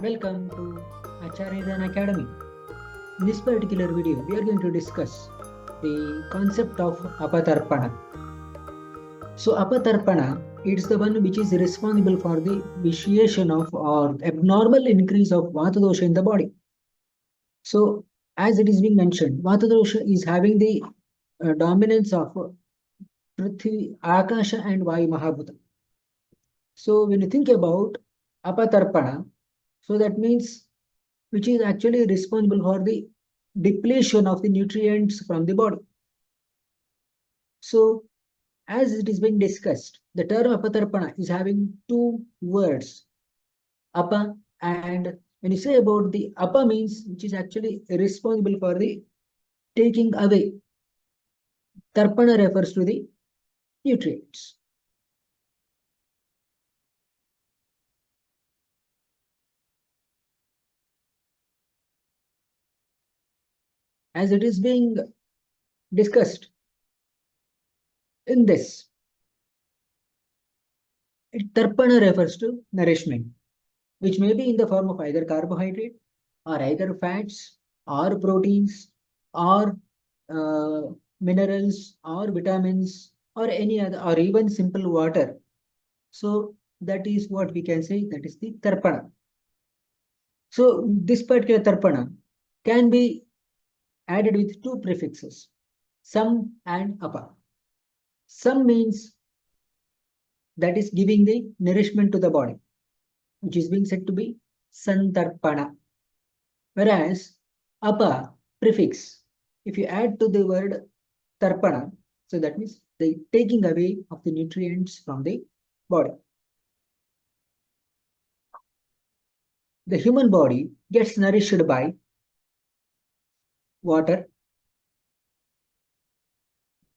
Welcome to Acharya Nidana Academy. In this particular video, we are going to discuss the concept of Apatarpana. So, Apatarpana, it's the one which is responsible for the vitiation of or abnormal increase of Vata dosha in the body. So, as it is being mentioned, Vata dosha is having the dominance of Prithvi, Akasha, and Vayu Mahabhuta. So, when you think about Apatarpana, so that means which is actually responsible for the depletion of the nutrients from the body. So, as it is being discussed, the term apatarpana is having two words, apa, and when you say about the apa means which is actually responsible for the taking away. Tarpana refers to the nutrients. As it is being discussed in this, tarpana refers to nourishment, which may be in the form of either carbohydrate or either fats or proteins or minerals or vitamins or any other or even simple water. So that is what we can say, that is the tarpana. So this particular tarpana can be added with two prefixes, sam and apa. Sam means that is giving the nourishment to the body, which is being said to be santarpana. Whereas apa prefix, if you add to the word tarpana, so that means the taking away of the nutrients from the body. The human body gets nourished by water,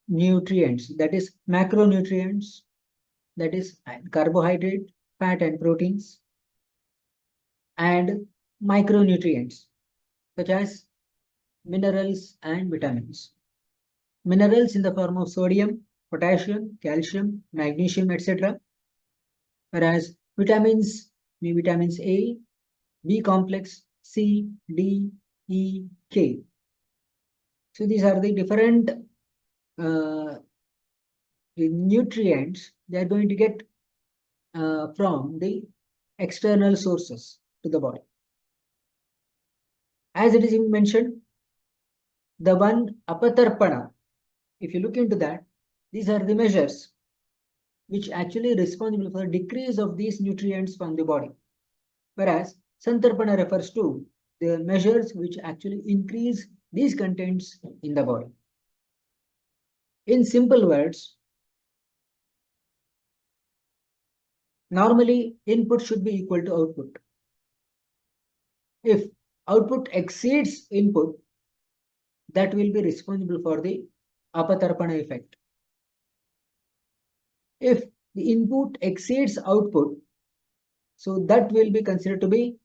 nutrients, that is macronutrients, that is carbohydrate, fat and proteins, and micronutrients such as minerals and vitamins. Minerals in the form of sodium, potassium, calcium, magnesium, etc. Whereas vitamins, vitamins A, B complex, C, D, E, K. So these are the different nutrients they are going to get from the external sources to the body. As it is mentioned, the one apatarpana, if you look into that, these are the measures which actually responsible for decrease of these nutrients from the body. Whereas santarpana refers to the measures which actually increase these contents in the body. In simple words, normally input should be equal to output. If output exceeds input, that will be responsible for the apatarpana effect. If the input exceeds output, so that will be considered to be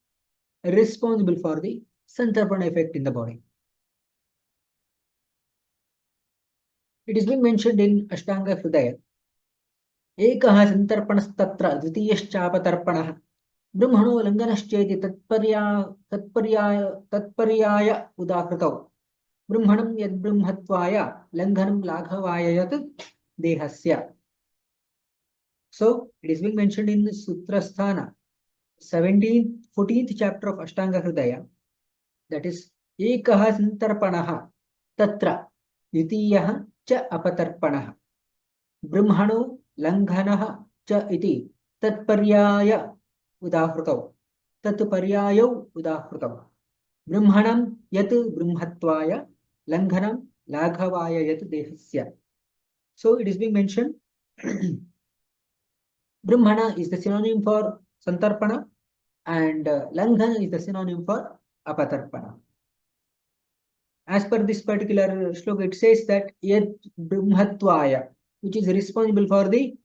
responsible for the santarpana effect in the body. It is being mentioned in Ashtanga Hridaya. Ekah santarpanastatra dvitiyaschapatarpanah brahmano langanaschaiti tatparyaya udakritav brahmanam yad brahmatvaya langhanam laghavaya yat dehasya. So it is being mentioned in the Sutrasthana 14th chapter of Ashtanga Hridaya, that is Ekaha Santarpanaha Tatra Ditiyah Cha Apatarpanaha Brahmano Langhanaha Cha Iti Tatparyaya Udahrutav Tatparyayau Udahrutav Brahmanam Yat Brahmatvaya Langhanam Laghavaya Yat Dehasya. So it is being mentioned Brahmana is the synonym for Santarpana and Langhana is the synonym for Apatarpana. As per this particular shloka, it says that Yat Brahmatvaya, which is responsible for the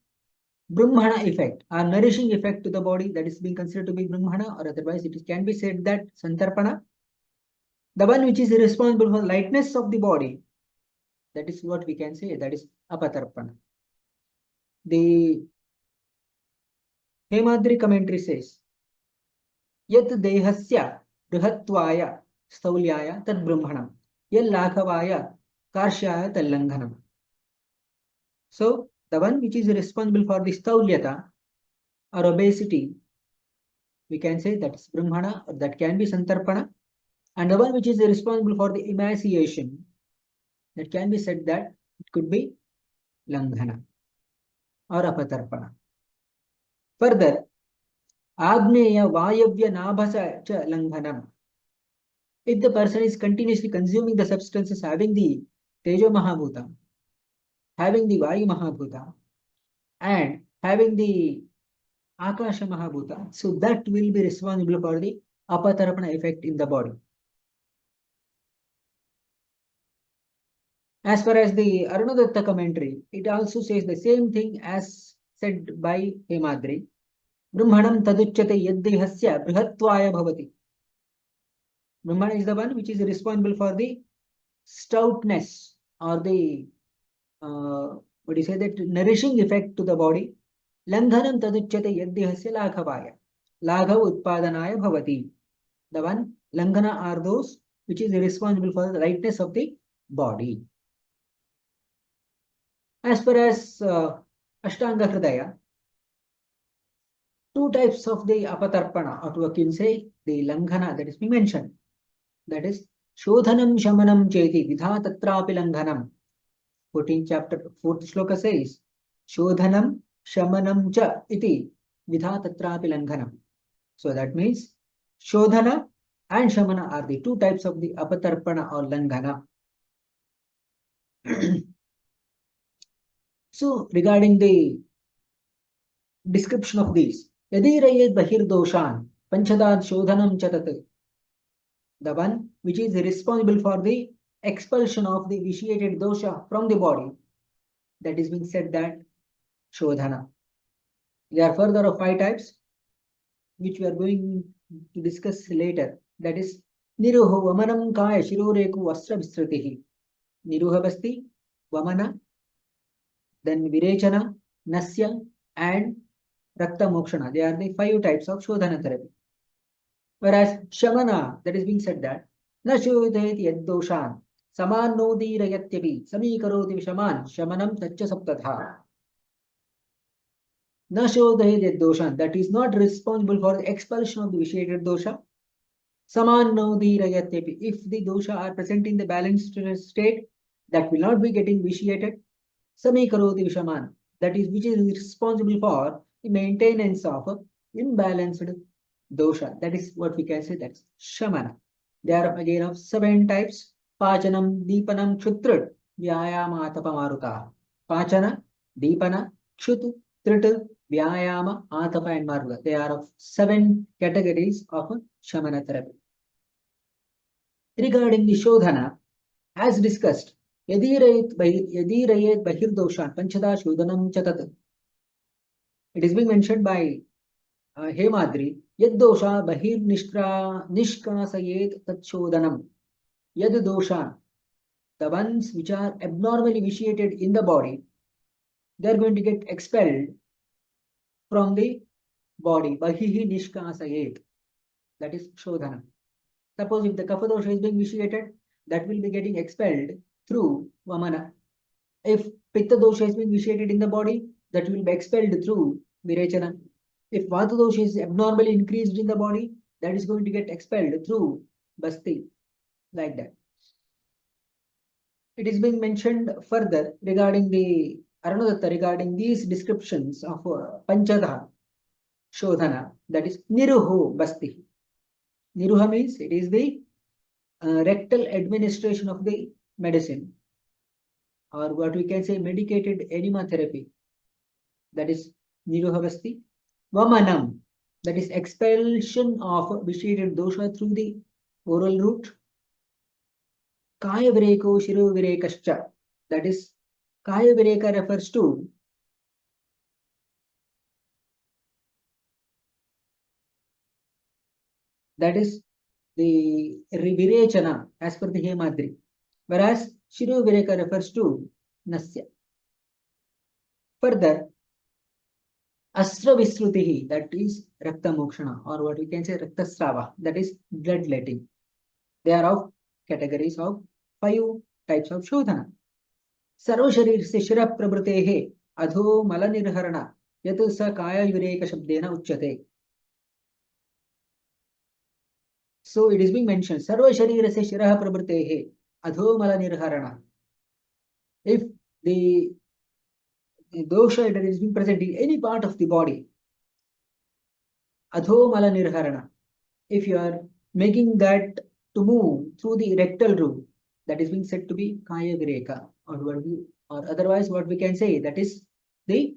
Brahmana effect, or nourishing effect to the body, that is being considered to be Brahmana, or otherwise it can be said that Santarpana. The one which is responsible for lightness of the body, that is what we can say, that is Apatarpana. The Hemadri commentary says, Yat dehasya brihatvaya staulyaya tad brahmanam. Yal lakhavaya karshaya tad langhanam. So the one which is responsible for the staulyata or obesity, we can say that's brahmana, or that can be santarpana. And the one which is responsible for the emaciation, that can be said that it could be Langhana or Apatarpana. Further, Agneya Vayavya Nabhasa cha Langhanam. If the person is continuously consuming the substances having the Tejo Mahabhuta, having the Vayu Mahabhuta, and having the Akasha Mahabhuta, so that will be responsible for the Apatarpana effect in the body. As far as the Arunadatta commentary, it also says the same thing as said by Hemadri. Brahmanam taduchyate yaddehasya brihatvaya bhavati. Brahman is the one which is responsible for the stoutness or the what do you say, that nourishing effect to the body. Langhanam taduchyate yaddehasya laghavaya. Laghav utpadanaya bhavati. The one Langhana are those which is responsible for the lightness of the body. As far as Ashtanga Hridaya, two types of the Apatarpana, or to can say the Langhana that is being mentioned. That is Shodhanam Shamanam Cheti Vidha Tatrapi Langhanam. 14th chapter, 4th shloka says Shodhanam Shamanam Cha Iti Vidha Tatrapi Langhanam. So that means Shodhana and Shamana are the two types of the Apatarpana or Langhana. So regarding the description of these, Yadirayed Bahir Doshan Panchadad Shodhanam Chatat, the one which is responsible for the expulsion of the vitiated dosha from the body, that is being said that Shodhana. There are further of 5 types which we are going to discuss later. That is Niruho Vamanam Kaya Shiroreku Vastra Vistratihi. Niruha Basti, Vamana, then Virechana, Nasya, and Rakta Mokshana. They are the 5 types of Shodhana therapy. Whereas Shamana, that is being said that Na Shodhayati Yaddoshan Samanodhirayatyapi Samikaroti Vishaman Shamanam Tacha Saptatha. Na Shodhayati Yaddoshan, that is not responsible for the expulsion of the vitiated dosha. Samanodhirayatyapi, if the dosha are present in the balanced state, that will not be getting vitiated. Samikaroti Vishaman, that is which is responsible for the maintenance of imbalanced dosha. That is what we can say, that's Shamana. There are again of 7 types. Pachanam, Deepanam, Kshutrut, Vyayama, Atapa, Maruta. Pachana, Deepana, Kshutu, Trut, Vyayama, Atapa, and Maruta. They are of 7 categories of Shamana therapy. Regarding the Shodhana, as discussed, Yadirayet Bahir Doshan, Panchada Shodhanam Chatat. It is being mentioned by Hemadri, Yad Dosha Bahir Nishkasayet Tat Shodhanam. Yad Dosha, the ones which are abnormally vitiated in the body, they are going to get expelled from the body. Bahihi Nishkasayet. That is Shodhana. Suppose if the Kapha dosha is being vitiated, that will be getting expelled through Vamana. If Pitta dosha is being vitiated in the body, that will be expelled through Virechana. If Vata dosha is abnormally increased in the body, that is going to get expelled through Basti. Like that. It is being mentioned further regarding the Arunadatta, regarding these descriptions of Panchadha Shodhana, that is Niruho Basti. Niruha means it is the rectal administration of the medicine, or what we can say medicated enema therapy. That is Niruha Basti. Vamanam, that is expulsion of vitiated dosha through the oral route. Kaya Vireko Shiro Virekascha, that is Kaya Vireka refers to that is the Virechana as per the Hemadri, whereas Shiro Vireka refers to Nasya. Further, Asra Visrutihi, that is Rakta Mokshana, or what we can say Rakta Strava, that is bloodletting. They are of categories of 5 types of Shodhana. Sarva Sharirse Shira Prabhutehe Adho Malanirharana Yatu Sa Kaya Yureka Shabdena Uchate. So it is being mentioned, Sarva Sharirase Shira Prabhutehe Adho Malanirharana. If the dosha that is being present in any part of the body, Adho Malanirharana, if you are making that to move through the rectal route, that is being said to be Kaya Vireka, or otherwise what we can say, that is the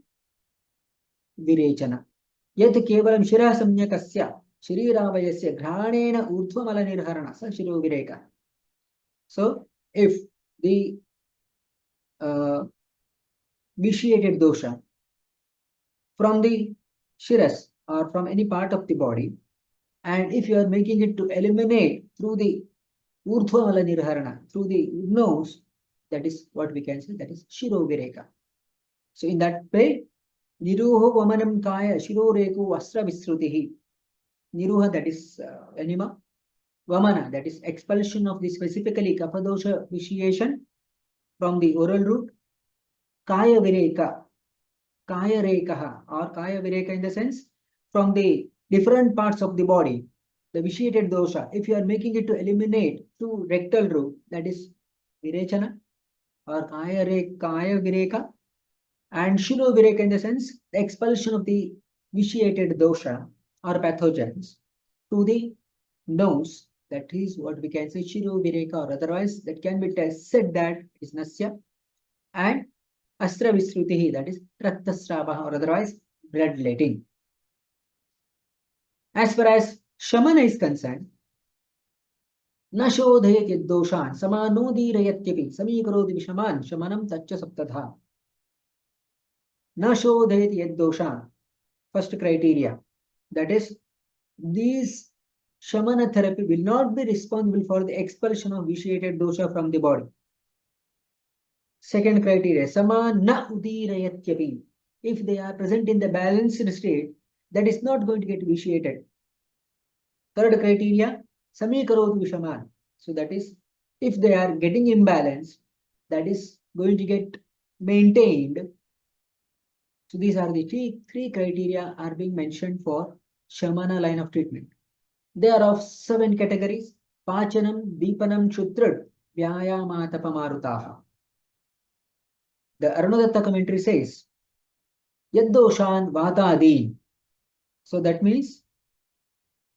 Virechana. Yat kevalam shira samyakasya shriravayasya granena urdhvamala nirharana sa shiro vireka. So if the vitiated dosha from the shiras or from any part of the body, and if you are making it to eliminate through the urdhvamala nirharana, through the nose, that is what we can say, that is shiro vireka. So in that way, niruho vamanam kaya shiro reku asra visrutihi. Niruha, that is anima. Vamana, that is expulsion of the specifically kapadosha vitiation from the oral route. Kaya vireka, kaya rekaha, or kaya vireka in the sense from the different parts of the body, the vitiated dosha, if you are making it to eliminate through rectal route, that is virechana or kaya vireka, and shino vireka in the sense the expulsion of the vitiated dosha or pathogens to the nose, that is what we can say shiro vireka, or otherwise that can be said that is nasya, and astra visrutihi, that is rakta strava, or otherwise bloodletting. As far as shamana is concerned, न शोधयेत् यद्दोषान् समानोदीरयत्यपि समीकरोति विषमान् शमनं तच्च सप्तधा. न शोधयेत् यद्दोषान्, first criteria, that is these shamana therapy will not be responsible for the expulsion of vitiated dosha from the body. Second criteria, sama na udirayatyapi, if they are present in the balanced state, that is not going to get vitiated. Third criteria, samikarot vishaman, so that is if they are getting imbalanced, that is going to get maintained. So these are the three criteria are being mentioned for shamana line of treatment. They are of 7 categories: pachanam, deepanam, shutrad, vyayama, The Arunodatta commentary says, yaddoshan vatadi. So that means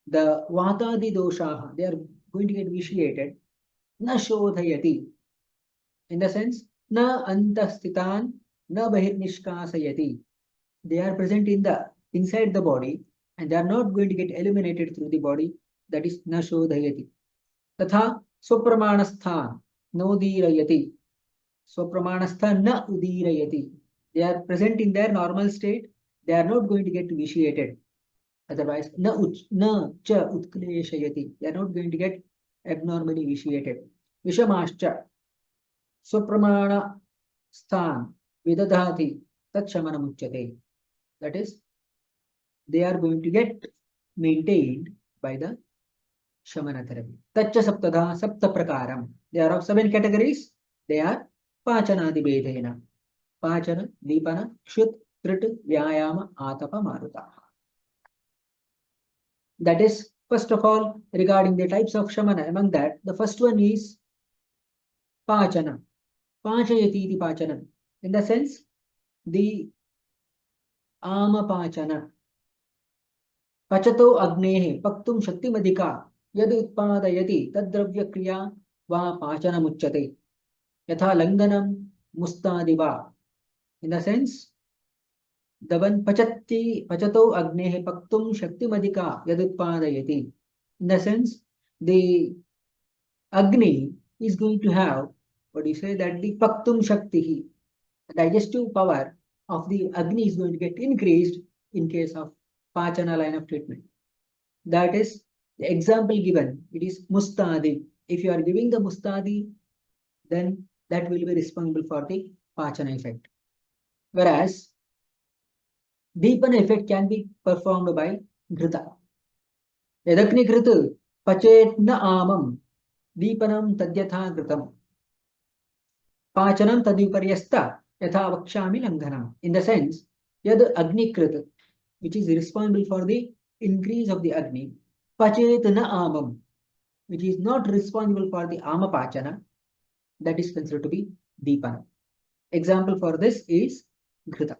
the vatadi dosha, they are going to get vitiated. Na shodhayati, in the sense, na antastitan, na bahirnishkasayati. They are present in the inside the body and they are not going to get eliminated through the body. That is na shodhayati. Tatha swapramanastha nodirayati. Swapramanastha na udirayati. They are present in their normal state. They are not going to get vitiated. Otherwise, na cha utkleshayati. They are not going to get abnormally vitiated. Vishamascha swapramana sthan vidadhati tatshamana muchyate. That is, they are going to get maintained by the shamana therapy. Tacha saptadha sapta prakaram. They are of 7 categories. They are pachanadi bedhena. Pachana, dipana, kshut, trit, vyayama, atapa, maruta. That is, first of all, regarding the types of shamana, among that, the first one is pachana. Pachayati iti pachana. In the sense, the amapachana. Pachato agnehe paktum shaktimadika yad utpadayati tadravya kriya va pachana muchyate. Yatha langanam mustadiva. In the sense, the one pachato agnehe paktum shaktimadika yad utpadayati. In the sense, the agni is going to have, what do you say, that the paktum shaktihi, digestive power of the agni is going to get increased in case of pachana line of treatment. That is the example given. It is mustadi. If you are giving the mustadi, then that will be responsible for the pachana effect. Whereas Deepana effect can be performed by Ghrita. Yadakni Ghrita pachet na amam Deepanam tadyatha Ghritam. Pachanam tadviparyasta yatha vakshami Langhana. In the sense, Yad Agni Krit, which is responsible for the increase of the Agni, pachet na amam, which is not responsible for the Amapachana, that is considered to be Deepana. Example for this is Ghrita.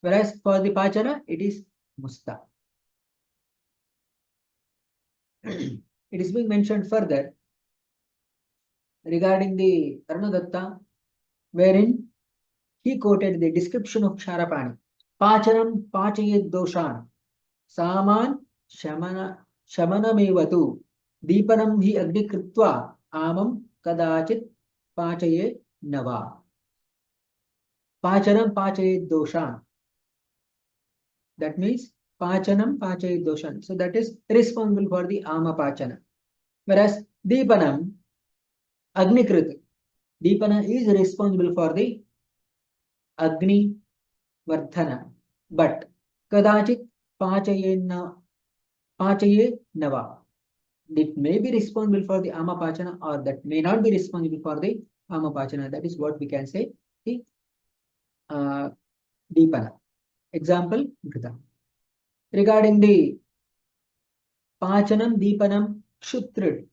Whereas for the Pachana, it is Musta. It is being mentioned further regarding the Arunadatta, wherein he quoted the description of Ksharapani. Pachanam pachayet doshan, saman shamanamevatu, deepanam hi agnikritva, amam kadachit pachaye nava. Pachanam pachayet doshan. That means Pachanam pachayet doshan. So that is responsible for the Ama Pachana. Whereas Deepanam, Agnikrit, Deepana is responsible for the Agni Vardhana. But Kadachit Pachaye Nava. It may be responsible for the Ama Pachana or that may not be responsible for the Ama Pachana. That is what we can say the Deepana. Example, Grita. Regarding the Pachanam, Deepanam, Kshutrid.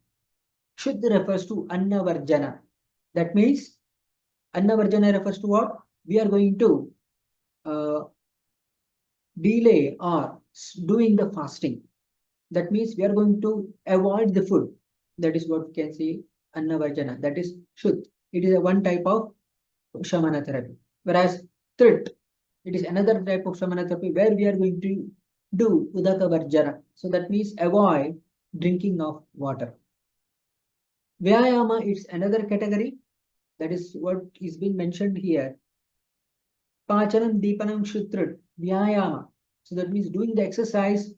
Kshud refers to Annavarjana. That means Annavarjana refers to what? We are going to delay or doing the fasting. That means we are going to avoid the food. That is what we can say Annavarjana. That is Shud. It is a one type of Shamana therapy. Whereas Trit, it is another type of Shamana therapy where we are going to do Udaka Varjana. So that means avoid drinking of water. Vyayama is another category. That is what is being mentioned here. Pachanam, Deepanam, Shutrit, Vyayama. So that means doing the exercise,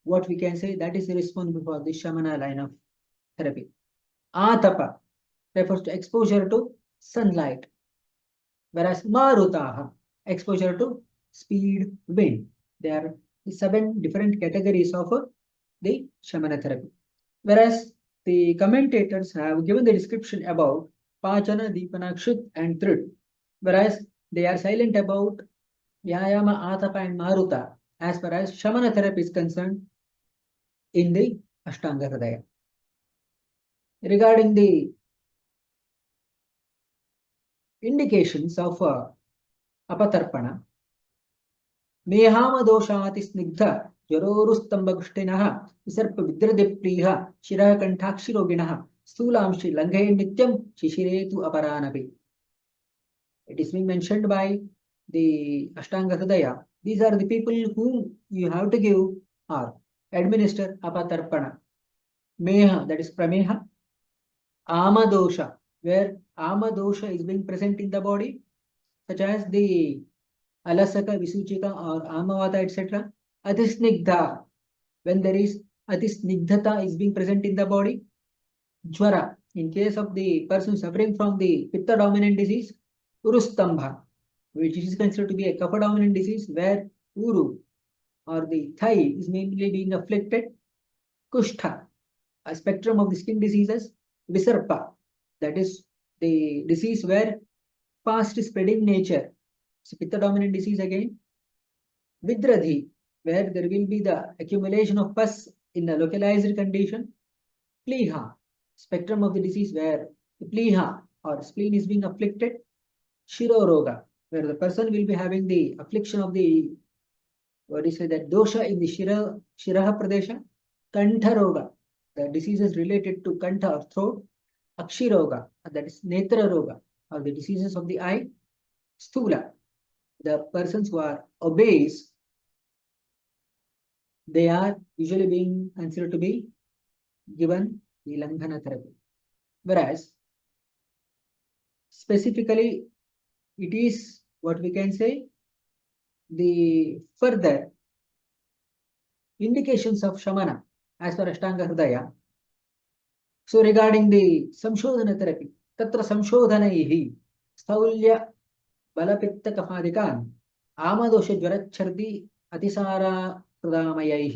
what we can say that is responsible for the Shamana line of therapy. Atapa refers to exposure to sunlight. Whereas Marutaha, exposure to speed, wind. There are 7 different categories of the Shamana therapy. Whereas the commentators have given the description about Pachana, Deepana, Kshut and Trit. Whereas they are silent about Vyayama, Atapa and Maruta as far as Shamana therapy is concerned in the Ashtanga Hridaya. Regarding the indications of Apatarpana, Mehama doshati snigdha Jarorustambagushtinaha Visarpa Vidradepriha Shira Kantakshiroginaha Stulamshi Langhe Nityam Shishiretu Aparanapi. It is being mentioned by the Ashtanga Hridaya. These are the people whom you have to give or administer Apatarpana. Meha, that is Prameha. Amadosha, where Amadosha is being present in the body, such as the Alasaka, Visuchika or Amavata, etc. Atisnigdha, when there is Atisnigdhata is being present in the body. Jwara, in case of the person suffering from the Pitta dominant disease. Urustambha, which is considered to be a Kapha dominant disease where Uru or the thigh is mainly being afflicted. Kushtha, a spectrum of the skin diseases. Visarpa, that is the disease where fast spreading nature. So Pitta dominant disease again. Vidradhi, where there will be the accumulation of pus in a localized condition. Pliha, spectrum of the disease where the pliha or spleen is being afflicted. Shiroroga, where the person will be having the affliction of the, what is it, that dosha in the Shiraha Pradesha. Kantharoga, the diseases related to Kantha or throat. Akshiroga, that is Netra Roga, or the diseases of the eye. Stula, the persons who are obese, they are usually being considered to be given the Langhana therapy. Whereas, specifically, it is what we can say the further indications of Shamana as per Ashtanga Hridaya. So regarding the Samshodhana therapy, Tatra Samshodhanaihi, Staulya Balapitta Kafadikan, Amadosha Jvarachardi अतिसारा हृदामयैः.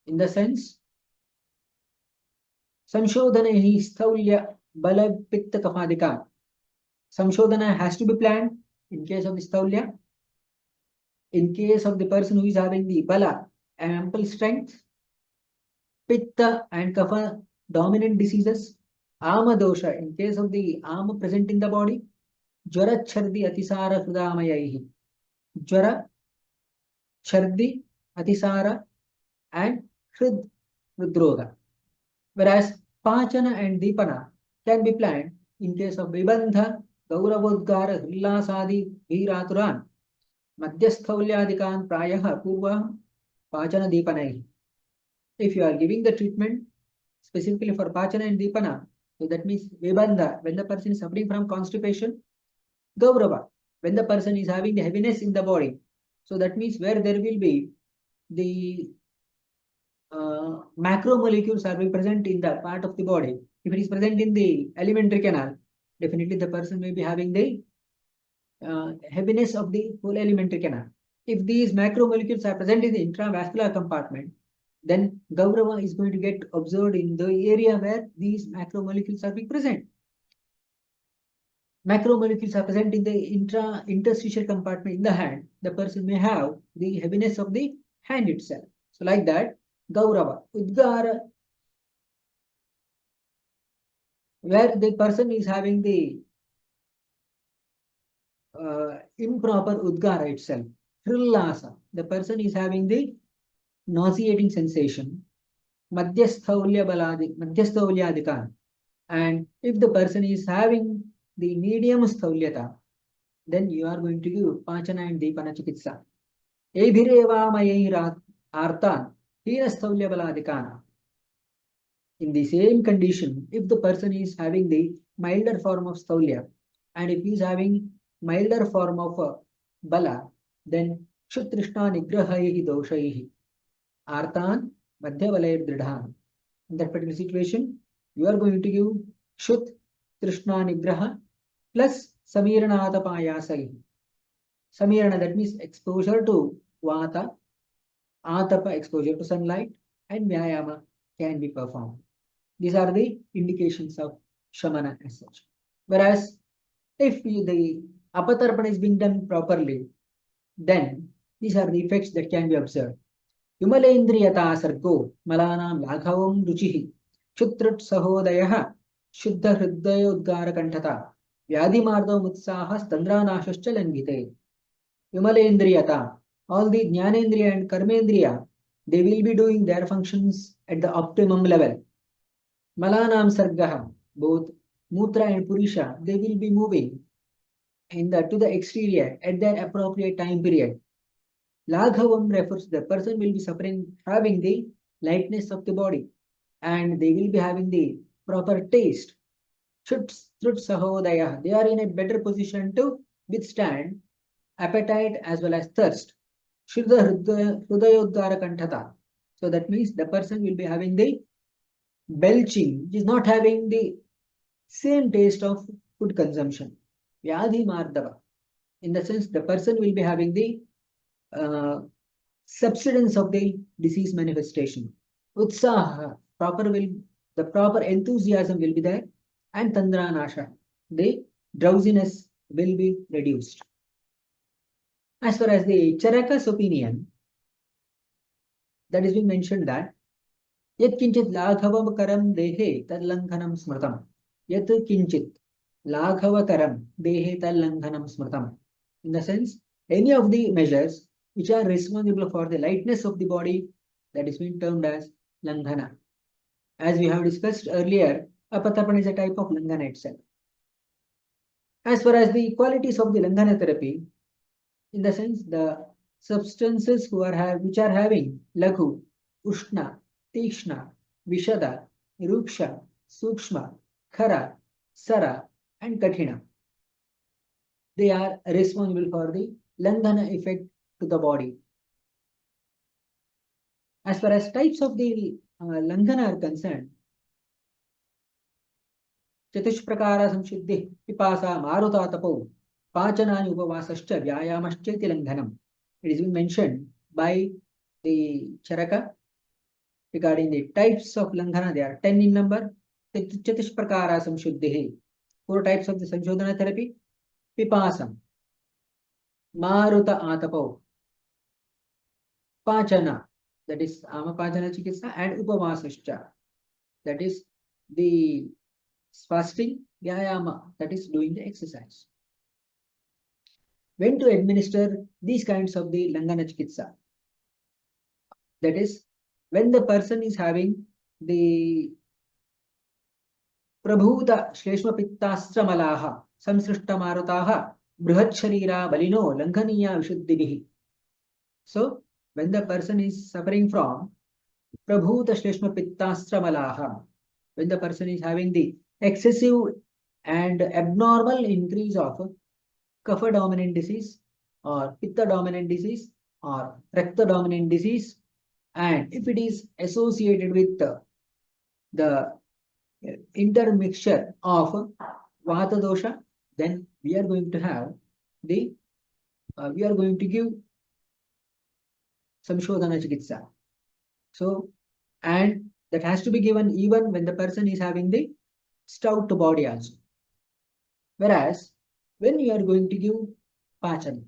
In the sense, संशोधनैः स्थौल्य बल पित्त कफादिका. Samshodhana has to be planned in case of the Staulya. In case of the person who is having the Bala, ample strength, Pitta and Kapha dominant diseases, Ama dosha in case of the Ama present in the body, Jwara Chardi Atisara Hrudamayaihi. Jwara, Chardi, Atisara and Hridroga. Whereas Pachana and Dipana can be planned in case of Vibandha, Gauravodgara, Hillasadi, Viraturan, Madhyasthaulyadikan Prayaha Purva, Pachana Deepanai. If you are giving the treatment specifically for Pachana and Deepana, so that means Vibandha, when the person is suffering from constipation, Gaurava, when the person is having the heaviness in the body, so that means where there will be the macromolecules are present in the part of the body. If it is present in the alimentary canal, definitely the person may be having the heaviness of the whole alimentary canal. If these macromolecules are present in the intravascular compartment, then Gaurava is going to get observed in the area where these macromolecules are being present. Macromolecules are present in the interstitial compartment in the hand. The person may have the heaviness of the hand itself. So like that, Gaurava, Udgara, where the person is having the improper Udgara itself. Frillasa, the person is having the nauseating sensation. Madhyasthaulyadikan. And if the person is having the medium staulyata, then you are going to give Pachana and Deepana Chikitsa. Ebhireva mayairat artan hina staulyabhaladikana. In the same condition, if the person is having the milder form of staulya, and if he is having milder form of bala, then Kshutrishna nigrahaihi doshaihi artan madhyavalay dridhan. In that particular situation, you are going to give Shut Trishna Nigraha plus Samirana Atapayasai. Samirana, that means exposure to Vata, Atapa, exposure to sunlight, and Vyayama can be performed. These are the indications of Shamana as such. Whereas, if the Apatarpana is being done properly, then these are the effects that can be observed. Yumalendriyata sargo malanam laghavam ruchihi Chutrut sahodayah Shuddha Hridayodgara Kantata Vyadhimardo Mutsahas Tandranashascha Langite. Vimalendriyata. All the Jnanendriya and Karmendriya, they will be doing their functions at the optimum level. Malanam Sargaha, both Mutra and Purisha, they will be moving to the exterior at their appropriate time period. Laghavam refers to the person will be having the lightness of the body, and they will be having the proper taste. Trut Sahodaya, they are in a better position to withstand appetite as well as thirst. Shuddha Hridayodgara Kantata. So that means the person will be having the belching, which is not having the same taste of food consumption. Vyadhi Mardava. In the sense, the person will be having the subsidence of the disease manifestation. Utsaha, the proper enthusiasm will be there, and Tandranasha, the drowsiness will be reduced. As far as the Charaka's opinion, that is being mentioned that Yat kinchit laghavam karam dehe tad langhanam smrtam. Yat kinchit laghava karam dehe tad langhanam smrtam. In the sense, any of the measures which are responsible for the lightness of the body, that is being termed as Langhana. As we have discussed earlier, Apatarpana is a type of Langhana itself. As far as the qualities of the Langhana therapy, in the sense, the substances which are having Laghu, Ushna, Tikshna, Vishada, Ruksha, Sukshma, Khara, Sara, and Kathina. They are responsible for the Langhana effect to the body. As far as types of the Langhana are concerned, Chatushprakara Samshuddhi, Pipasa, Maruta Tapo, Pachana Upavasascha, Vyayamascha Langhanam. It is been mentioned by the Charaka regarding the types of Langhana. There are 10 in number. Chatish Prakara Samshuddhi. 4 types of the Samshodhana therapy. Pipasam, Maruta Atapo, Pachana, that is Amapachana Chikitsa, and Upavasascha, that is the fasting, Vyayama, that is doing the exercise. When to administer these kinds of the Langhana Chikitsa? That is, when the person is having the Prabhuta Shleshma Pittastra Malaha, Samsrishta Marutaha, Bruhat Sharira Balino, Langhaniya Vishuddhibihi. So, when the person is suffering from Prabhuta Shleshma Pittastra Malaha, when the person is having the excessive and abnormal increase of Kapha dominant disease or Pitta dominant disease or Rakta dominant disease, and if it is associated with the intermixture of Vata dosha, then we are going to have the we are going to give Samshodhana Chikitsa. So, and that has to be given even when the person is having the stout body also. Whereas, when you are going to give Pachana,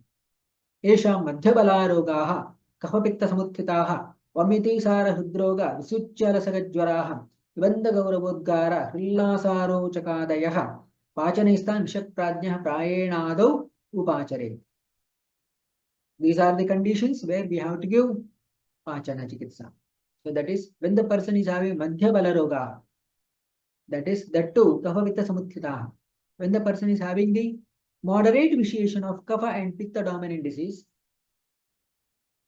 Esham Madhyabala Rogaha, Kafapitta Samuthitaha, Vamitisara Hudroga, Visuchala Sagajwaraha, Vanda Gaurabodgara, Hillasaro Chakadayaha, Pachanistan Vishak Prajna Prayenado Upachare. These are the conditions where we have to give Pachana Chikitsa. So that is when the person is having Madhyabala Roga, that is that too Kafapitta Samuthitaha. When the person is having the moderate vitiation of Kapha and Pitta dominant disease,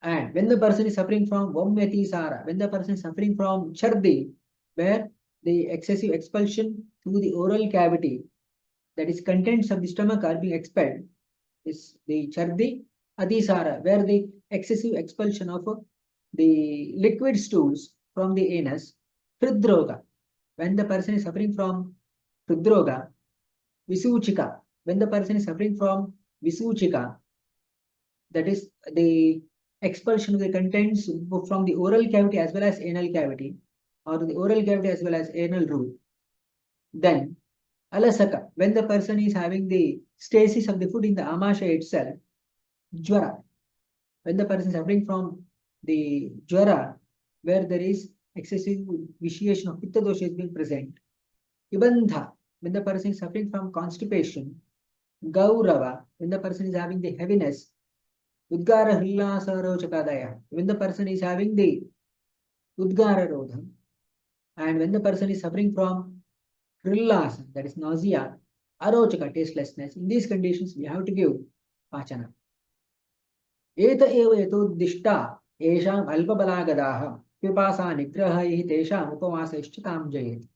and when the person is suffering from Vamyati Sara, when the person is suffering from Chardi, where the excessive expulsion through the oral cavity, that is contents of the stomach are being expelled, is the Chardi Adisara, where the excessive expulsion of the liquid stools from the anus, Hridroga, when the person is suffering from Hridroga, Visuchika, when the person is suffering from Visuchika, that is the expulsion of the contents from the oral cavity as well as anal cavity, or the oral cavity as well as anal route. Then Alasaka, when the person is having the stasis of the food in the amasha itself, Jwara, when the person is suffering from the Jwara, where there is excessive vitiation of Pitta dosha is being present, Ibandha, when the person is suffering from constipation, Gaurava, when the person is having the heaviness, Udgara Hillasaro Chakadaya, when the person is having the Udgara Rodham, and when the person is suffering from Hrillas, that is nausea, Arochaka, tastelessness, in these conditions we have to give Pachana. Eta eva yatodishta esham alpabalagadaha pipasa nigraha tesham upavasashchitam jayet.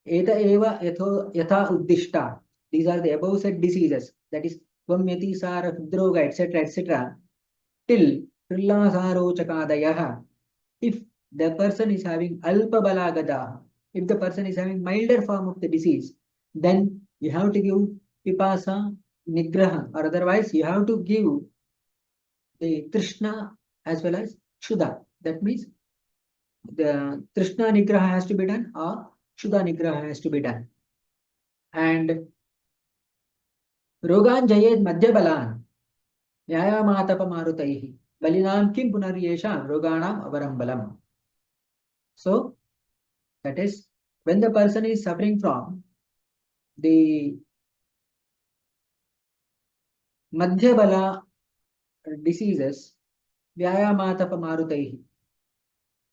Eta eva yatha uddishta. These are the above said diseases, that is Vamyati Sara Hridroga, etc. till Hrillasaro Chakadayaha. If the person is having alpabalagada, if the person is having milder form of the disease, then you have to give pipasa nigraha, or otherwise you have to give the Trishna as well as Shuddha. That means the Trishna nigraha has to be done or Shuddha nigraha has to be done. And Rogan Jayed Madhyabalan, Yayamatapa Marutaihi, Balinam Kim Punaryesham, Roganam Avarambalam. So, that is when the person is suffering from the Madhyabala diseases, Vyayamatapa Marutaihi.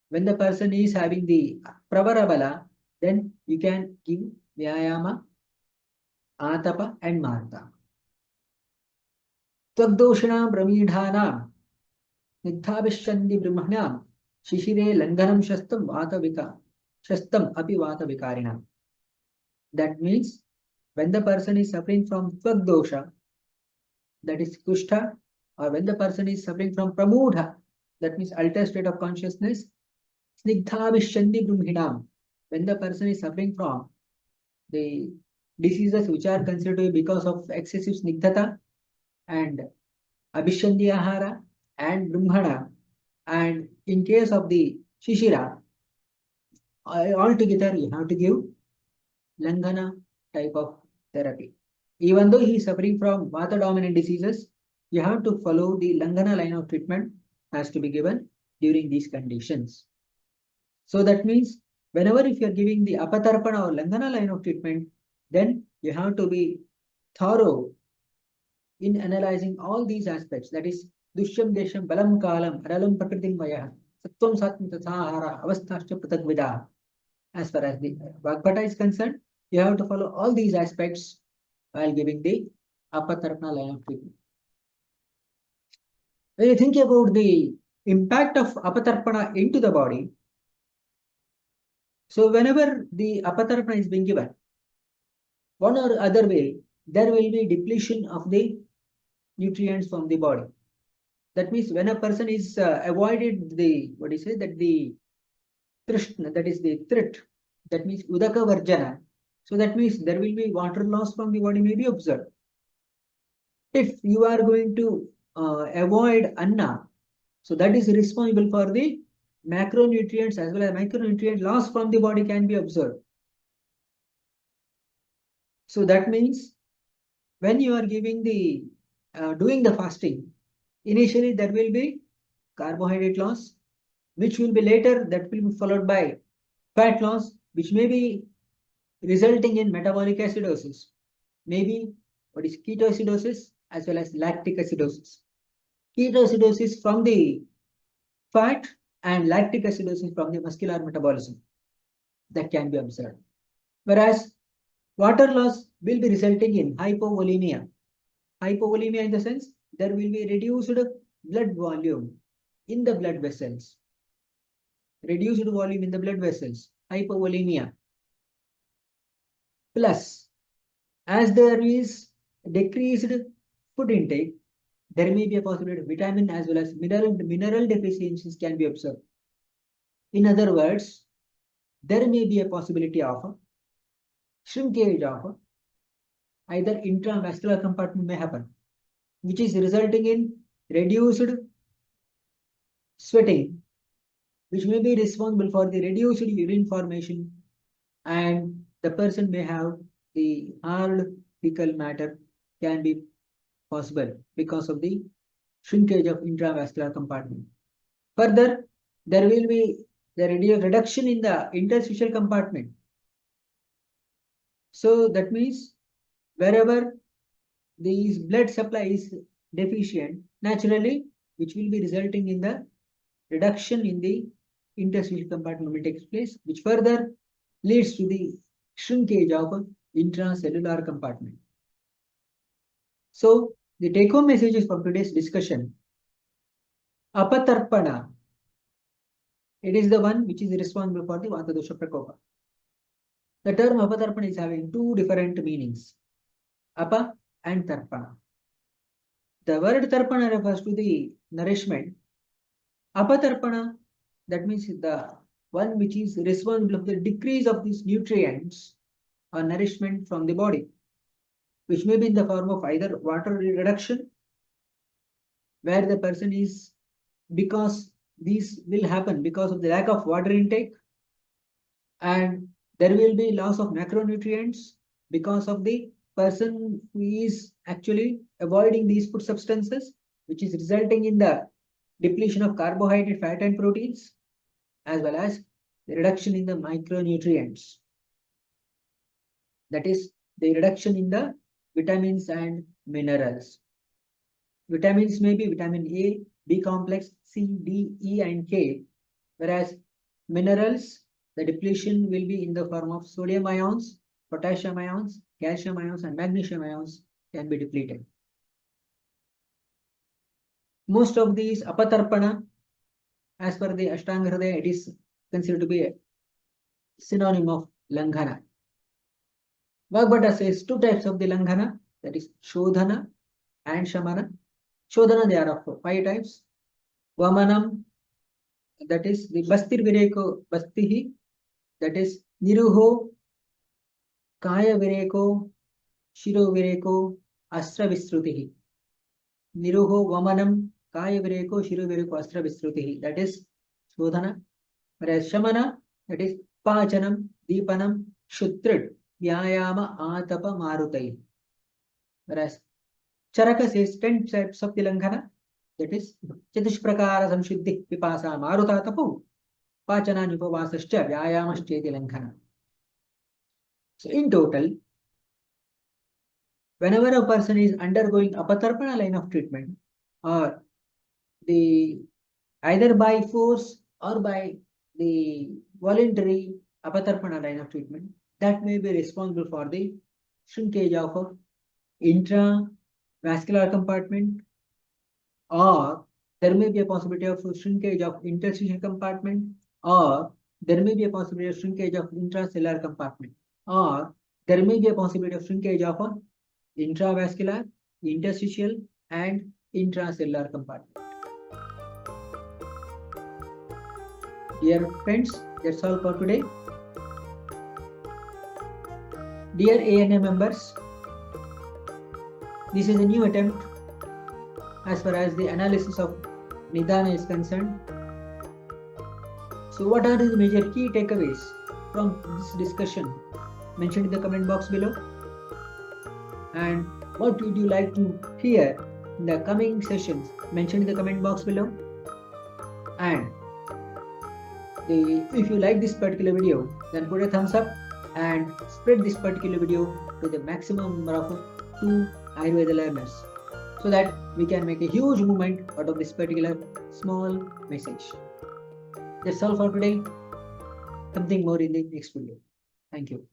When the person is having the Pravarabala, then you can give Vyayama, Atapa and Maruta. Tvagdoshanam Brahmidhanam, Nidhabishandi Brahmanam, Shishire Langhanam Shastam Vatavika, Shastam Api Vatavikarina. That means when the person is suffering from Tvagdosha, that is Kushtha, or when the person is suffering from Pramudha, that means altered state of consciousness, Snigdhabishandi Brahminam, when the person is suffering from the diseases which are considered to be because of excessive snigdhata and Abhishandyahara and Brahmana, and in case of the Shishira, altogether you have to give Langhana type of therapy. Even though he is suffering from Vata dominant diseases, you have to follow the Langhana line of treatment has to be given during these conditions. So that means whenever if you are giving the Apatarpana or Langhana line of treatment, then you have to be thorough in analyzing all these aspects. That is Dushyam Desham Balam Kalam Aralam Prakritim Maya Sattvam Sattam Tathahara Avasthascha Pratagvida. As far as the Vagbhata is concerned, you have to follow all these aspects while giving the Apatarpana line of treatment. When you think about the impact of Apatarpana into the body, so whenever the Apatarpana is being given, one or other way, there will be depletion of the nutrients from the body. That means when a person is avoided the, what do you say, that the trishna, that is the threat, that means udaka varjana. So that means there will be water loss from the body may be observed. If you are going to avoid anna, so that is responsible for the macronutrients as well as micronutrient loss from the body can be observed. So that means when you are giving the doing the fasting, initially there will be carbohydrate loss, which will be later that will be followed by fat loss, which may be resulting in metabolic acidosis, maybe what is ketoacidosis as well as lactic acidosis. Ketoacidosis from the fat and lactic acidosis from the muscular metabolism that can be observed. Whereas water loss will be resulting in hypovolemia. Hypovolemia in the sense there will be reduced blood volume in the blood vessels. Reduced volume in the blood vessels, hypovolemia. Plus, as there is decreased food intake, there may be a possibility of vitamin as well as mineral deficiencies can be observed. In other words, there may be a possibility of shrinkage of either intravascular compartment may happen, which is resulting in reduced sweating, which may be responsible for the reduced urine formation, and the person may have the hard fecal matter can be possible because of the shrinkage of intravascular compartment. Further, there will be the reduction in the interstitial compartment. So that means wherever the blood supply is deficient, naturally, which will be resulting in the reduction in the interstitial compartment will take place, which further leads to the shrinkage of intracellular compartment. So the take-home messages from today's discussion: Apatarpana, it is the one which is responsible for the Vata dosha prakopa. The term Apatarpana is having two different meanings, Apa and Tarpana. The word Tarpana refers to the nourishment. Apatarpana, that means the one which is responsible for the decrease of these nutrients or nourishment from the body, which may be in the form of either water reduction, where the person is, because these will happen because of the lack of water intake, and there will be loss of macronutrients because of the person who is actually avoiding these food substances, which is resulting in the depletion of carbohydrate, fat and proteins, as well as the reduction in the micronutrients. That is the reduction in the vitamins and minerals. Vitamins may be vitamin A, B complex, C, D, E and K, whereas minerals, the depletion will be in the form of sodium ions, potassium ions, calcium ions and magnesium ions can be depleted. Most of these Apatarpana, as per the Ashtanga Hridaya, it is considered to be a synonym of Langhana. Vagbhata says two types of the Langhana, that is Shodhana and Shamana. Shodhana, there are of 5 types. Vamanam, that is the Bastir Vireko Bastihi, that is Niruho, Kaya Vireko, Shiro Vireko, Astra Vistrutihi. Niruho Vamanam Kaya Vireko Shiro Vireko Astra Visruti. That is Shodhana. Whereas Shamana, that is Pachanam, Deepanam, Shutrid, Vyayama, Atapa, Marutai. Whereas Charaka says 10 types of the Langhana. That is Chatushprakara Samshuddhi Vipasa Maruta Tapu. Pachana Nupavasascha Vyayamascha Langhana. So in total, whenever a person is undergoing Apatarpana line of treatment, or the either by force or by the voluntary Apatarpana line of treatment, that may be responsible for the shrinkage of a intravascular compartment, or there may be a possibility of shrinkage of interstitial compartment, or there may be a possibility of shrinkage of intracellular compartment, or there may be a possibility of shrinkage of a intravascular, interstitial, and intracellular compartment. Dear friends, that's all for today. Dear ANA members, this is a new attempt as far as the analysis of Nidana is concerned. So what are the major key takeaways from this discussion? Mention in the comment box below. And what would you like to hear in the coming sessions? Mention in the comment box below. And if you like this particular video, then put a thumbs up and spread this particular video to the maximum number of 2 Ayurveda learners, so that we can make a huge movement out of this particular small message. That's all for today. Something more in the next video. Thank you.